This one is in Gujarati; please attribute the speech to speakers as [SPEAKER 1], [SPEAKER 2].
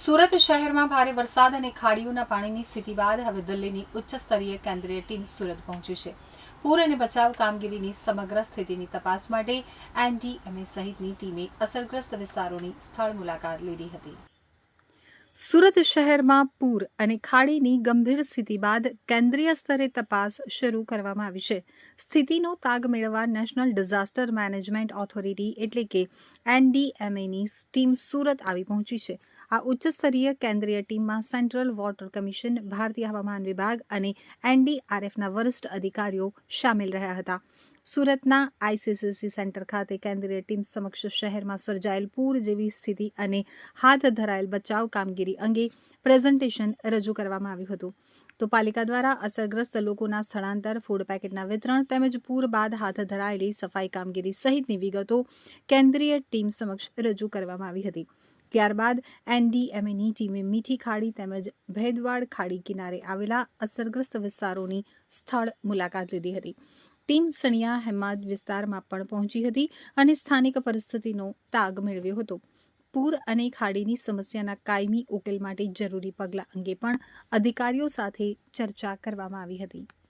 [SPEAKER 1] સુરત શહેરમાં ભારે વરસાદ અને ખાડીઓના પાણીની સ્થિતિ બાદ હવે દિલ્હીની ઉચ્ચ સ્તરીય કેન્દ્રીય ટીમ સુરત પહોંચી છે. પૂર અને બચાવ કામગીરીની સમગ્ર સ્થિતિની તપાસ માટે એનડીએમએ સહિતની ટીમે અસરગ્રસ્ત વિસ્તારોની સ્થળ મુલાકાત લીધી હતી. સુરત શહેરમાં પૂર અને ખાડીની ગંભીર સ્થિતિ બાદ કેન્દ્રીય સ્તરે તપાસ શરૂ કરવામાં આવી છે. સ્થિતિનો તાગ મેળવવા નેશનલ ડિઝાસ્ટર મેનેજમેન્ટ ઓથોરિટી એટલે કે એનડીએમએની ટીમ સુરત આવી પહોંચી છે. આ ઉચ્ચ સ્તરીય કેન્દ્રીય ટીમમાં સેન્ટ્રલ વોટર કમિશન, ભારતીય હવામાન વિભાગ અને એનડીઆરએફના વરિષ્ઠ અધિકારીઓ સામેલ રહ્યા હતા. સુરતના આઈસીસીસી સેન્ટર ખાતે કેન્દ્રીય ટીમ સમક્ષ શહેરમાં સર્જાયેલ પૂર જેવી સ્થિતિ અને હાથ ધરાયેલ બચાવ કામગીરી અંગે પ્રેઝન્ટેશન રજૂ કરવામાં આવ્યું હતું. તો પાલિકા દ્વારા અસરગ્રસ્ત લોકોના સ્થળાંતર, ફૂડ પેકેટના વિતરણ તેમજ પૂર બાદ હાથ ધરાયેલી સફાઈ કામગીરી સહિતની વિગતો કેન્દ્રીય ટીમ સમક્ષ રજૂ કરવામાં આવી હતી. ત્યારબાદ એનડીએમએની ટીમે મીઠી ખાડી તેમજ ભેદવાડ ખાડી કિનારે આવેલા અસરગ્રસ્ત વિસ્તારોની સ્થળ મુલાકાત લીધી હતી. ટીમ સણિયા હેમાદ વિસ્તારમાં પણ પહોંચી હતી અને સ્થાનિક પરિસ્થિતિનો તાગ મેળવ્યો હતો. પૂર અને ખાડીની સમસ્યાના કાયમી ઉકેલ માટે જરૂરી પગલાં અંગે પણ અધિકારીઓ સાથે ચર્ચા કરવામાં આવી હતી.